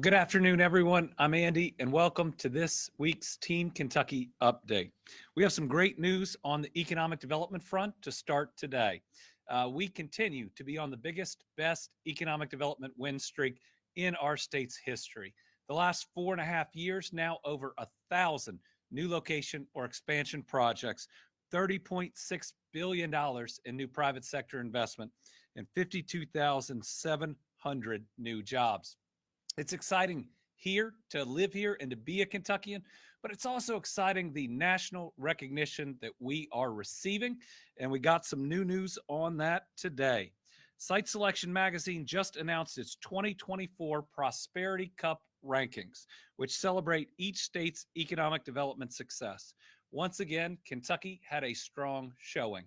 Good afternoon, everyone. I'm Andy, and welcome to this week's Team Kentucky Update. We have some great news on the economic development front to start today. We continue to be on the biggest, best economic development win streak in our state's history. The last 4.5 years, now over 1,000 new location or expansion projects, $30.6 billion in new private sector investment, and 52,700 new jobs. It's exciting here to live here and to be a Kentuckian, but it's also exciting the national recognition that we are receiving. And we got some new news on that today. Site Selection Magazine just announced its 2024 Prosperity Cup rankings, which celebrate each state's economic development success. Once again, Kentucky had a strong showing.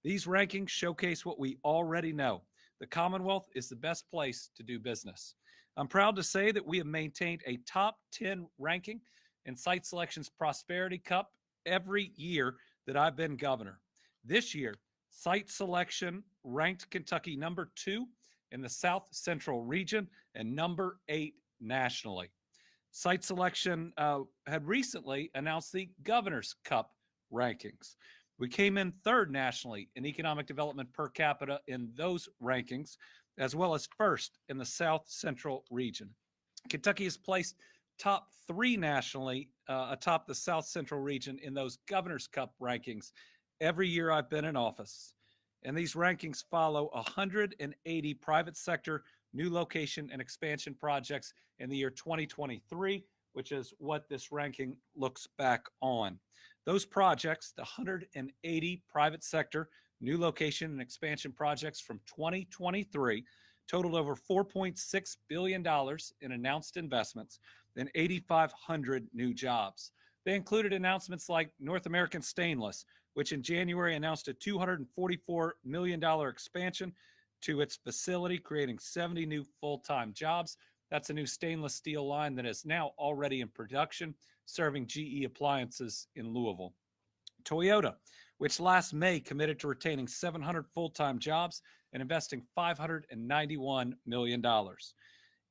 These rankings showcase what we already know. The Commonwealth is the best place to do business. I'm proud to say that we have maintained a top 10 ranking in Site Selection's Prosperity Cup every year that I've been governor. This year, Site Selection ranked Kentucky number 2 in the South Central region and number 8 nationally. Site Selection had recently announced the Governor's Cup rankings. We came in third nationally in economic development per capita in those rankings, as well as first in the South Central region. Kentucky is placed top 3 nationally atop the South Central region in those Governor's Cup rankings every year I've been in office. And these rankings follow 180 private sector new location and expansion projects in the year 2023, which is what this ranking looks back on. Those projects, the 180 private sector new location and expansion projects from 2023, totaled over $4.6 billion in announced investments and 8,500 new jobs. They included announcements like North American Stainless, which in January announced a $244 million expansion to its facility, creating 70 new full-time jobs. That's a new stainless steel line that is now already in production, serving GE Appliances in Louisville. Toyota, which last May committed to retaining 700 full-time jobs and investing $591 million.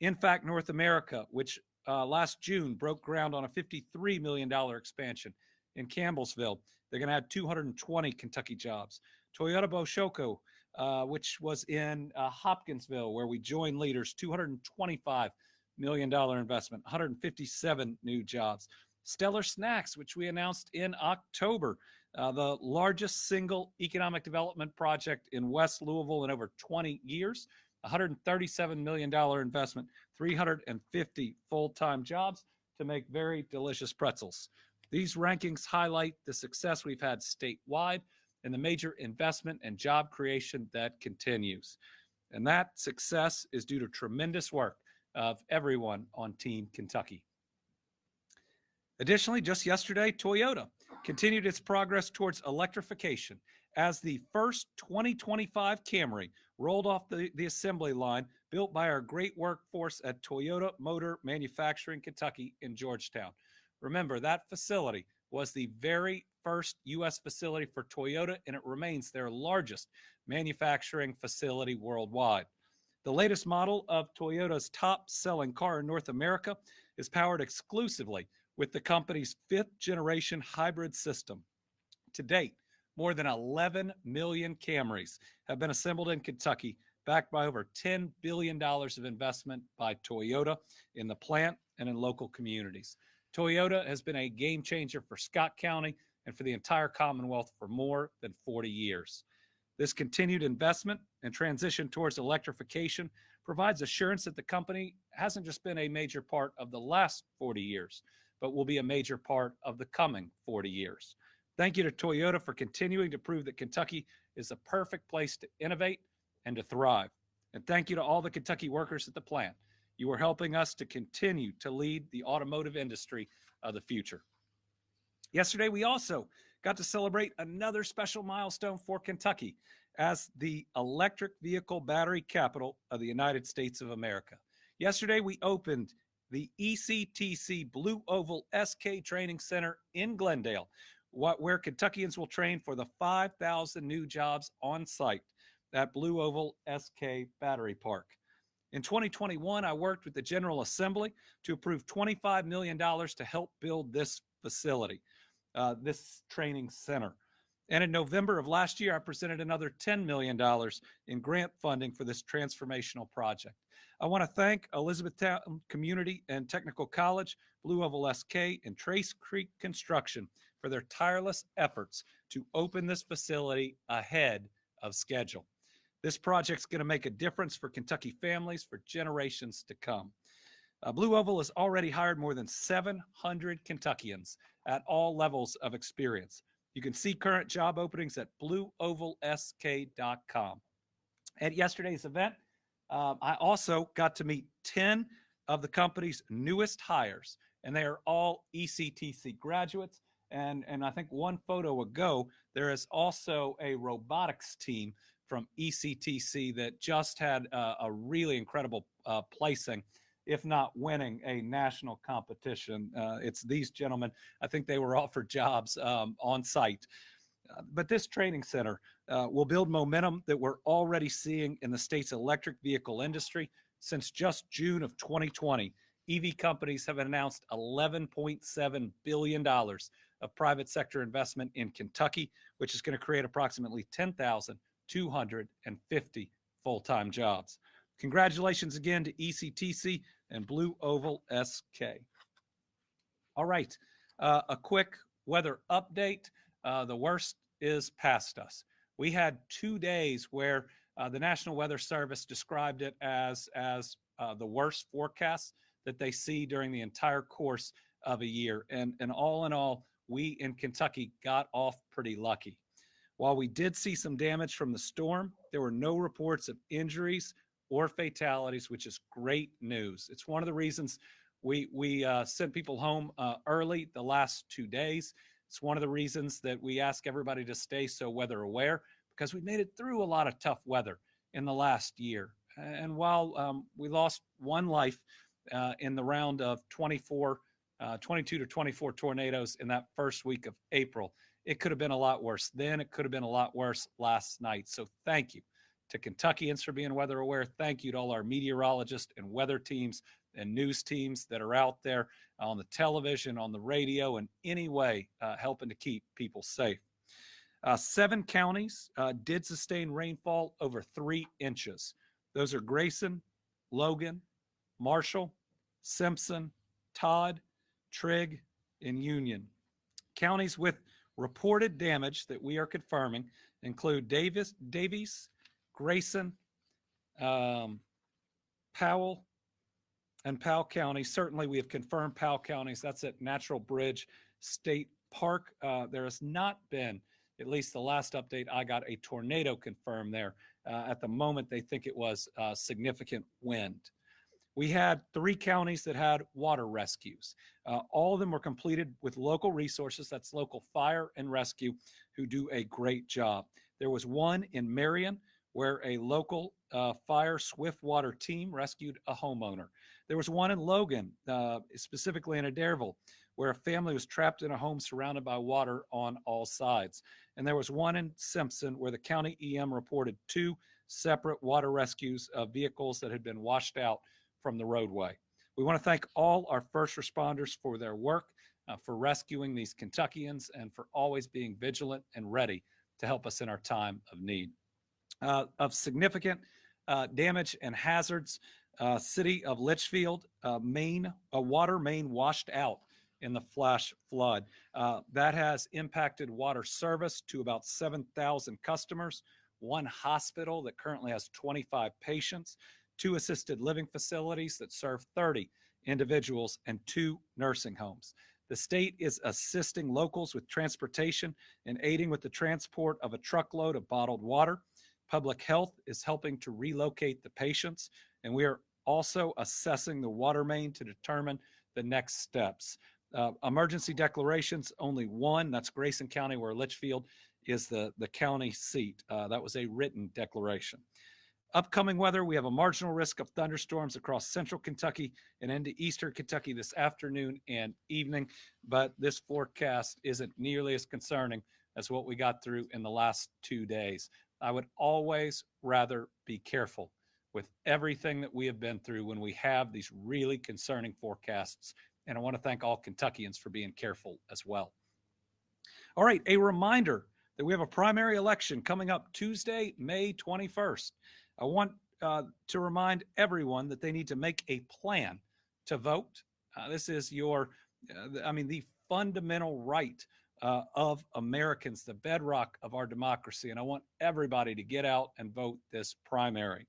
In fact, North America, which last June broke ground on a $53 million expansion in Campbellsville, they're going to add 220 Kentucky jobs. Toyota Boshoku, which was in Hopkinsville, where we joined leaders, $225 million investment, 157 new jobs. Stellar Snacks, which we announced in October, the largest single economic development project in West Louisville in over 20 years, $137 million investment, 350 full-time jobs to make very delicious pretzels. These rankings highlight the success we've had statewide and the major investment and job creation that continues. And that success is due to tremendous work of everyone on Team Kentucky. Additionally, just yesterday, Toyota continued its progress towards electrification as the first 2025 Camry rolled off the assembly line built by our great workforce at Toyota Motor Manufacturing Kentucky in Georgetown. Remember, that facility was the very first U.S. facility for Toyota, and it remains their largest manufacturing facility worldwide. The latest model of Toyota's top-selling car in North America is powered exclusively with the company's 5th-generation hybrid system. To date, more than 11 million Camrys have been assembled in Kentucky, backed by over $10 billion of investment by Toyota in the plant and in local communities. Toyota has been a game changer for Scott County and for the entire Commonwealth for more than 40 years. This continued investment and transition towards electrification provides assurance that the company hasn't just been a major part of the last 40 years, but will be a major part of the coming 40 years. Thank you to Toyota for continuing to prove that Kentucky is the perfect place to innovate and to thrive. And thank you to all the Kentucky workers at the plant. You are helping us to continue to lead the automotive industry of the future. Yesterday, we also got to celebrate another special milestone for Kentucky as the electric vehicle battery capital of the United States of America. Yesterday, we opened the ECTC Blue Oval SK Training Center in Glendale, where Kentuckians will train for the 5,000 new jobs on site at Blue Oval SK Battery Park. In 2021, I worked with the General Assembly to approve $25 million to help build this facility, this training center. And in November of last year, I presented another $10 million in grant funding for this transformational project. I want to thank Elizabethtown Community and Technical College, Blue Oval SK, and Trace Creek Construction for their tireless efforts to open this facility ahead of schedule. This project's going to make a difference for Kentucky families for generations to come. Blue Oval has already hired more than 700 Kentuckians at all levels of experience. You can see current job openings at blueovalsk.com. At yesterday's event, I also got to meet 10 of the company's newest hires, and they are all ECTC graduates. And I think one photo ago, there is also a robotics team from ECTC that just had a really incredible placing, if not winning a national competition. It's these gentlemen. I think they were offered jobs on site. But this training center will build momentum that we're already seeing in the state's electric vehicle industry. Since just June of 2020, EV companies have announced $11.7 billion of private sector investment in Kentucky, which is going to create approximately 10,250 full-time jobs. Congratulations again to ECTC and Blue Oval SK. All right, a quick weather update. The worst is past us. We had 2 days where the National Weather Service described it as the worst forecast that they see during the entire course of a year. And all in all, we in Kentucky got off pretty lucky. While we did see some damage from the storm, there were no reports of injuries or fatalities, which is great news. It's one of the reasons we sent people home early the last 2 days. It's one of the reasons that we ask everybody to stay so weather aware, because we made it through a lot of tough weather in the last year. And while we lost one life in the round of 22 to 24 tornadoes in that first week of April, it could have been a lot worse then. It could have been a lot worse last night. So thank you to Kentuckians for being weather aware. Thank you to all our meteorologists and weather teams and news teams that are out there on the television, on the radio, in any way helping to keep people safe. 7 counties did sustain rainfall over 3 inches. Those are Grayson, Logan, Marshall, Simpson, Todd, Trigg, and Union. Counties with reported damage that we are confirming include Davies, Grayson, Powell, and Powell County. Certainly we have confirmed Powell counties. That's at Natural Bridge State Park. There has not been, at least the last update I got, a tornado confirmed there. At the moment, they think it was significant wind. We had 3 counties that had water rescues. All of them were completed with local resources. That's local fire and rescue, who do a great job. There was one in Marion where a local fire swift water team rescued a homeowner. There was one in Logan, specifically in Adairville, where a family was trapped in a home surrounded by water on all sides. And there was one in Simpson where the county EM reported 2 separate water rescues of vehicles that had been washed out from the roadway. We want to thank all our first responders for their work, for rescuing these Kentuckians, and for always being vigilant and ready to help us in our time of need. Of significant damage and hazards, city of Litchfield, a water main washed out in the flash flood. That has impacted water service to about 7,000 customers, 1 hospital that currently has 25 patients, 2 assisted living facilities that serve 30 individuals, and 2 nursing homes. The state is assisting locals with transportation and aiding with the transport of a truckload of bottled water. Public Health is helping to relocate the patients, and we are also assessing the water main to determine the next steps. Emergency declarations, only 1. That's Grayson County, where Litchfield is the county seat. That was a written declaration. Upcoming weather, we have a marginal risk of thunderstorms across central Kentucky and into eastern Kentucky this afternoon and evening, but this forecast isn't nearly as concerning as what we got through in the last 2 days. I would always rather be careful with everything that we have been through when we have these really concerning forecasts. And I want to thank all Kentuckians for being careful as well. All right, a reminder that we have a primary election coming up Tuesday, May 21st. I want to remind everyone that they need to make a plan to vote. This is the fundamental right of Americans, the bedrock of our democracy. And I want everybody to get out and vote this primary.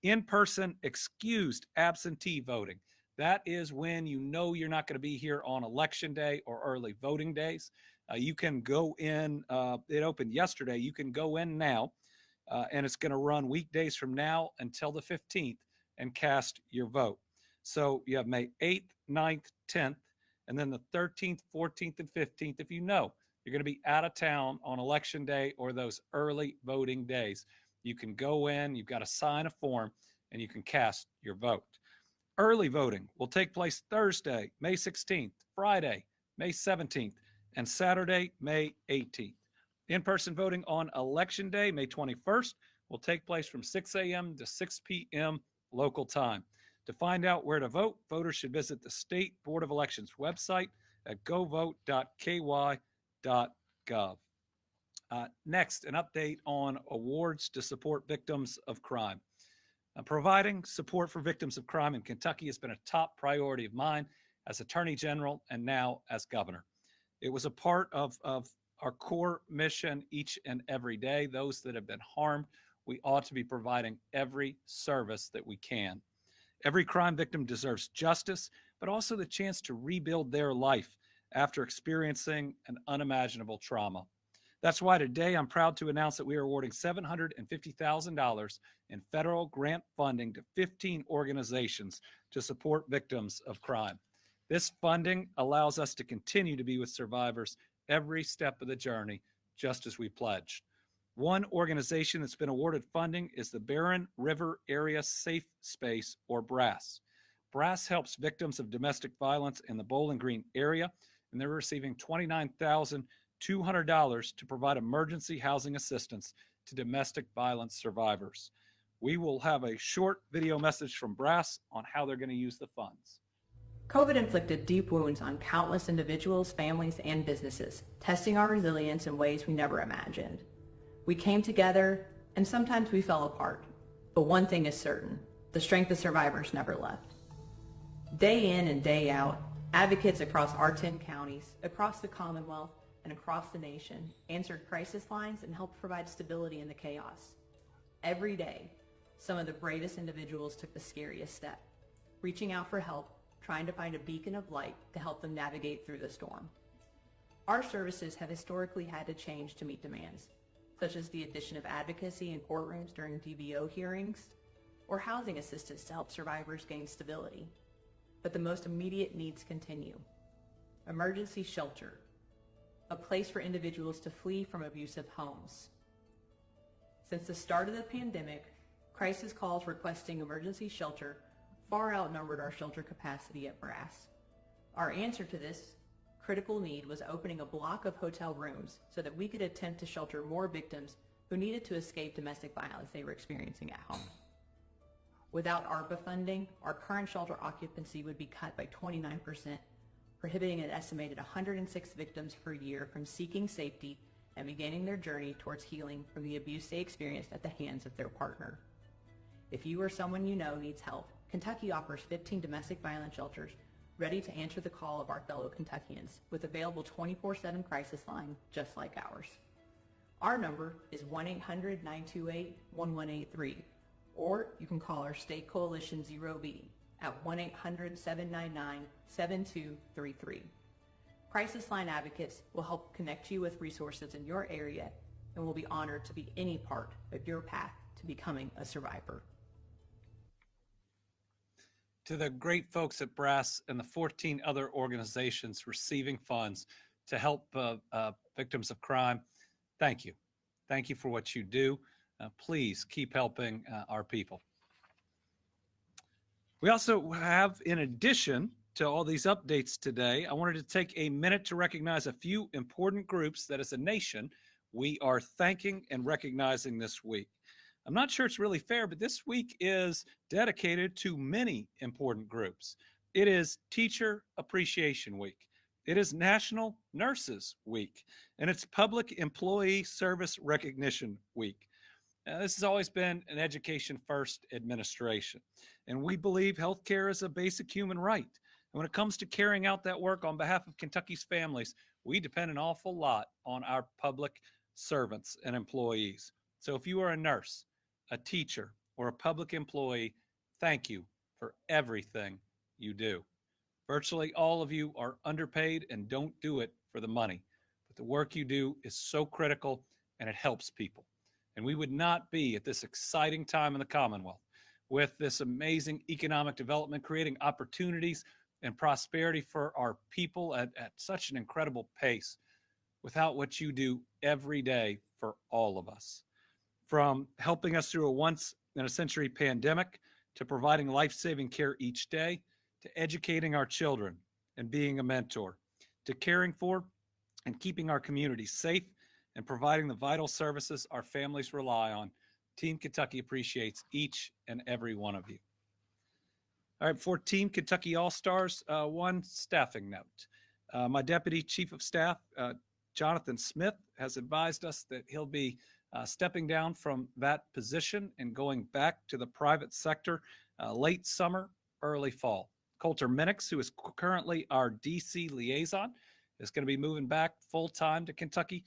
In-person excused absentee voting. That is when you know you're not going to be here on election day or early voting days. You can go in, it opened yesterday. You can go in now, and it's going to run weekdays from now until the 15th and cast your vote. So you have May 8th, 9th, 10th, and then the 13th, 14th, and 15th. If you know you're going to be out of town on election day or those early voting days, you can go in, you've got to sign a form, and you can cast your vote. Early voting will take place Thursday, May 16th, Friday, May 17th, and Saturday, May 18th. In-person voting on Election Day, May 21st, will take place from 6 a.m. to 6 p.m. local time. To find out where to vote, voters should visit the State Board of Elections website at govote.ky.gov. Next, an update on awards to support victims of crime. Providing support for victims of crime in Kentucky has been a top priority of mine as Attorney General and now as Governor. It was a part of our core mission each and every day. Those that have been harmed, we ought to be providing every service that we can. Every crime victim deserves justice, but also the chance to rebuild their life after experiencing an unimaginable trauma. That's why today I'm proud to announce that we are awarding $750,000 in federal grant funding to 15 organizations to support victims of crime. This funding allows us to continue to be with survivors every step of the journey, just as we pledged. One organization that's been awarded funding is the Barren River Area Safe Space, or BRASS. BRASS helps victims of domestic violence in the Bowling Green area, and they're receiving $29,200 to provide emergency housing assistance to domestic violence survivors. We will have a short video message from BRASS on how they're going to use the funds. COVID inflicted deep wounds on countless individuals, families, and businesses, testing our resilience in ways we never imagined. We came together, and sometimes we fell apart. But one thing is certain, the strength of survivors never left. Day in and day out, advocates across our 10 counties, across the Commonwealth, and across the nation answered crisis lines and helped provide stability in the chaos. Every day, some of the bravest individuals took the scariest step, reaching out for help, trying to find a beacon of light to help them navigate through the storm. Our services have historically had to change to meet demands, such as the addition of advocacy in courtrooms during DVO hearings, or housing assistance to help survivors gain stability. But the most immediate needs continue. Emergency shelter, a place for individuals to flee from abusive homes. Since the start of the pandemic, crisis calls requesting emergency shelter far outnumbered our shelter capacity at BRASS. Our answer to this critical need was opening a block of hotel rooms so that we could attempt to shelter more victims who needed to escape domestic violence they were experiencing at home. Without ARPA funding, our current shelter occupancy would be cut by 29%, prohibiting an estimated 106 victims per year from seeking safety and beginning their journey towards healing from the abuse they experienced at the hands of their partner. If you or someone you know needs help, Kentucky offers 15 domestic violence shelters ready to answer the call of our fellow Kentuckians with available 24/7 crisis line just like ours. Our number is 1-800-928-1183, or you can call our State Coalition 0B at 1-800-799-7233. Crisis line advocates will help connect you with resources in your area and will be honored to be any part of your path to becoming a survivor. To the great folks at BRASS and the 14 other organizations receiving funds to help victims of crime, thank you. Thank you for what you do. Please keep helping our people. We also have, in addition to all these updates today, I wanted to take a minute to recognize a few important groups that as a nation we are thanking and recognizing this week. I'm not sure it's really fair, but this week is dedicated to many important groups. It is Teacher Appreciation Week. It is National Nurses Week, and it's Public Employee Service Recognition Week. This has always been an education first administration, and we believe healthcare is a basic human right. And when it comes to carrying out that work on behalf of Kentucky's families, we depend an awful lot on our public servants and employees. So if you are a nurse, a teacher, or a public employee, thank you for everything you do. Virtually all of you are underpaid and don't do it for the money. But the work you do is so critical and it helps people. And we would not be at this exciting time in the Commonwealth with this amazing economic development, creating opportunities and prosperity for our people at such an incredible pace without what you do every day for all of us. From helping us through a once in a century pandemic to providing life-saving care each day, to educating our children and being a mentor, to caring for and keeping our communities safe and providing the vital services our families rely on, Team Kentucky appreciates each and every one of you. All right, for Team Kentucky All-Stars, one staffing note. My Deputy Chief of Staff, Jonathan Smith, has advised us that he'll be stepping down from that position and going back to the private sector late summer, early fall. Coulter Minix, who is currently our DC liaison, is going to be moving back full-time to Kentucky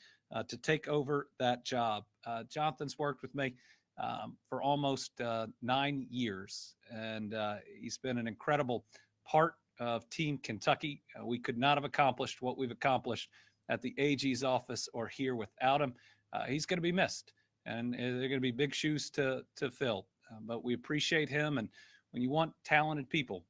to take over that job. Jonathan's worked with me for almost 9 years, and he's been an incredible part of Team Kentucky. We could not have accomplished what we've accomplished at the AG's office or here without him. He's going to be missed, and they're going to be big shoes to fill. But we appreciate him, and when you want talented people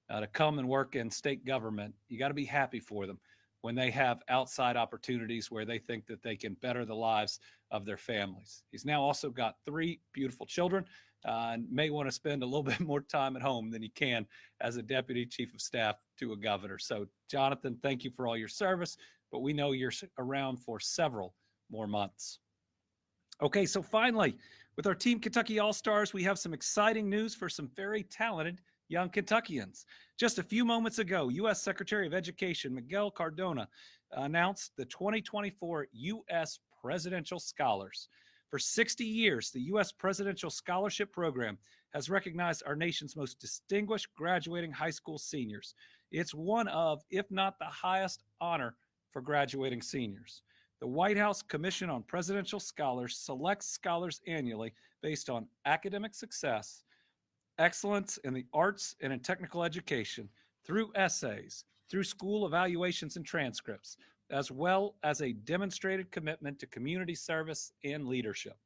to come and work in state government, you got to be happy for them when they have outside opportunities where they think that they can better the lives of their families. He's now also got 3 beautiful children and may want to spend a little bit more time at home than he can as a deputy chief of staff to a governor. So, Jonathan, thank you for all your service, but we know you're around for several more months. Okay, so finally, with our Team Kentucky All-Stars, we have some exciting news for some very talented young Kentuckians. Just a few moments ago, U.S. Secretary of Education Miguel Cardona announced the 2024 U.S. Presidential Scholars. For 60 years, the U.S. Presidential Scholarship Program has recognized our nation's most distinguished graduating high school seniors. It's one of, if not the highest honor for graduating seniors. The White House Commission on Presidential Scholars selects scholars annually based on academic success, excellence in the arts and in technical education, through essays, through school evaluations and transcripts, as well as a demonstrated commitment to community service and leadership.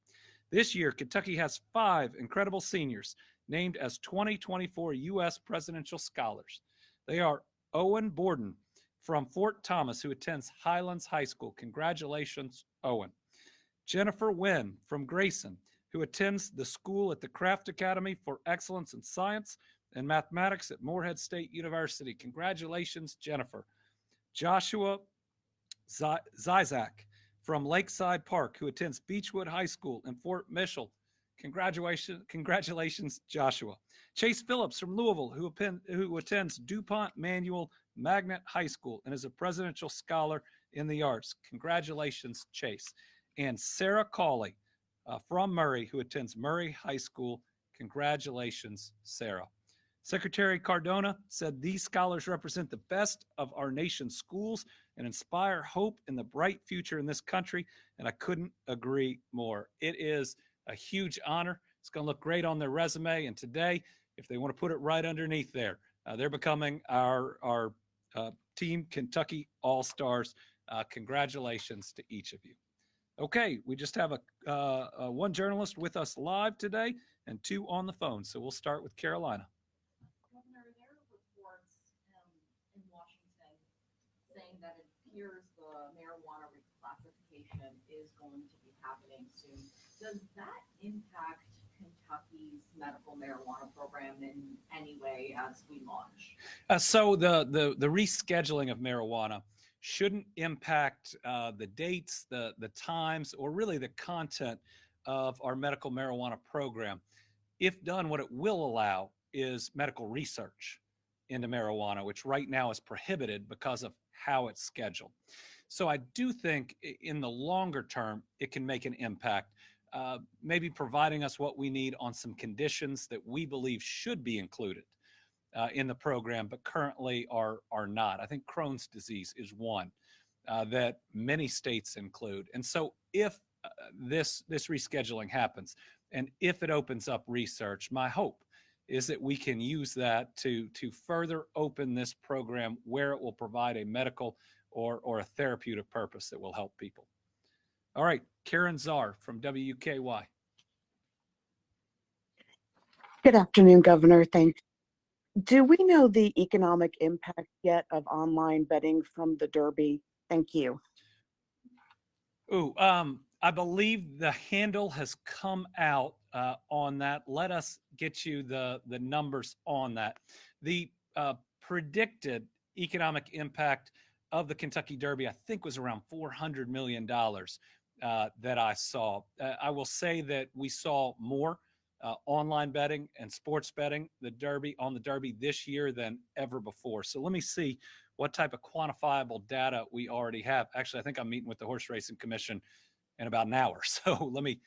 This year, Kentucky has 5 incredible seniors named as 2024 U.S. Presidential Scholars. They are Owen Borden from Fort Thomas, who attends Highlands High School. Congratulations, Owen. Jennifer Wynn from Grayson, who attends the school at the Craft Academy for Excellence in Science and Mathematics at Morehead State University. Congratulations, Jennifer. Joshua Zizak from Lakeside Park, who attends Beechwood High School in Fort Mitchell. Congratulations, Joshua. Chase Phillips from Louisville, who attends DuPont Manual Magnet High School and is a presidential scholar in the arts. Congratulations, Chase. And Sarah Cawley from Murray, who attends Murray High School. Congratulations, Sarah. Secretary Cardona said these scholars represent the best of our nation's schools and inspire hope in the bright future in this country, and I couldn't agree more. It is a huge honor. It's going to look great on their resume, and today, if they want to put it right underneath there, they're becoming our Team Kentucky All-Stars. Congratulations to each of you. Okay, we just have one journalist with us live today and 2 on the phone, so we'll start with Carolina. Governor, there are reports in Washington saying that it appears the marijuana reclassification is going to be happening soon. Does that impact Kentucky's medical marijuana program in any way as we launch? So the rescheduling of marijuana shouldn't impact the dates, the times, or really the content of our medical marijuana program, if done, what it will allow is medical research into marijuana, which right now is prohibited because of how it's scheduled. So I do think in the longer term, it can make an impact, maybe providing us what we need on some conditions that we believe should be included in the program, but currently are not. I think Crohn's disease is one that many states include. And so if this rescheduling happens, and if it opens up research, my hope is that we can use that to further open this program where it will provide a medical or a therapeutic purpose that will help people. All right, Karen Czar from WUKY. Good afternoon, Governor. Thanks. Do we know the economic impact yet of online betting from the Derby? Thank you. Ooh, I believe the handle has come out on that. Let us get you the numbers on that. The predicted economic impact of the Kentucky Derby, I think, was around $400 million that I saw. I will say that we saw more online betting and sports betting the Derby this year than ever before. So let me see what type of quantifiable data we already have. Actually, I think I'm meeting with the Horse Racing Commission in about an hour. So let me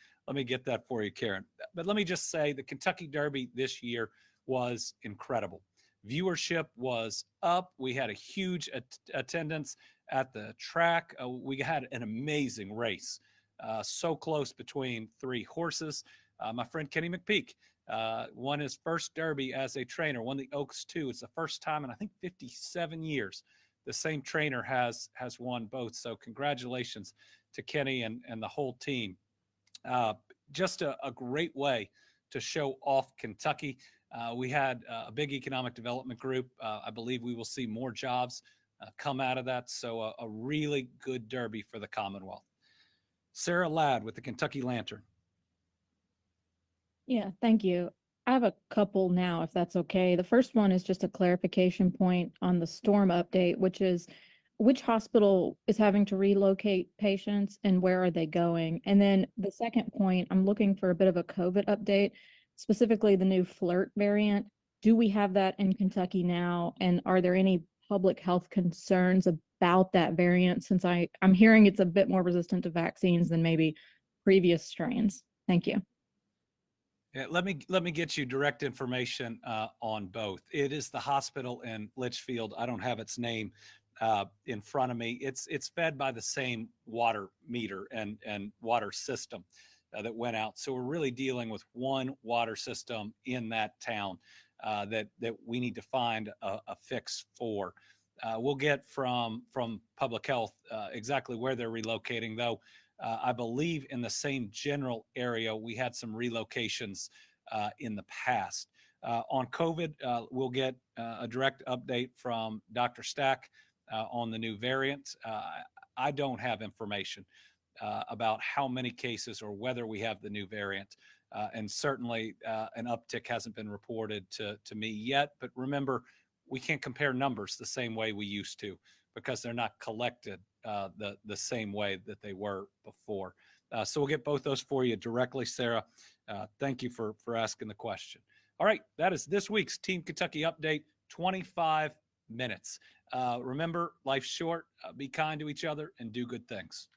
get that for you, Karen. But let me just say the Kentucky Derby this year was incredible. Viewership was up. We had a huge attendance at the track. We had an amazing race. So close between three horses. My friend Kenny McPeak won his first Derby as a trainer, won the Oaks 2. It's the first time in, I think, 57 years the same trainer has won both. So congratulations to Kenny and the whole team. Just a great way to show off Kentucky. We had a big economic development group. I believe we will see more jobs come out of that. So a really good Derby for the Commonwealth. Sarah Ladd with the Kentucky Lantern. Yeah, thank you. I have a couple now, if that's okay. The first one is just a clarification point on the storm update, which is which hospital is having to relocate patients and where are they going? And then the second point, I'm looking for a bit of a COVID update, specifically the new flirt variant. Do we have that in Kentucky now? And are there any public health concerns about that variant, since I'm hearing it's a bit more resistant to vaccines than maybe previous strains? Thank you. Yeah, let me get you direct information on both. It is the hospital in Litchfield. I don't have its name in front of me. It's fed by the same water meter and water system that went out. So we're really dealing with one water system in that town that we need to find a fix for. We'll get from public health exactly where they're relocating, though. I believe in the same general area, we had some relocations in the past. On COVID, we'll get a direct update from Dr. Stack on the new variant. I don't have information about how many cases or whether we have the new variant. And certainly an uptick hasn't been reported to me yet. But remember, we can't compare numbers the same way we used to because they're not collected the same way that they were before. So we'll get both those for you directly, Sarah. Thank you for asking the question. All right, that is this week's Team Kentucky Update, 25 minutes. Remember, life's short. Be kind to each other and do good things.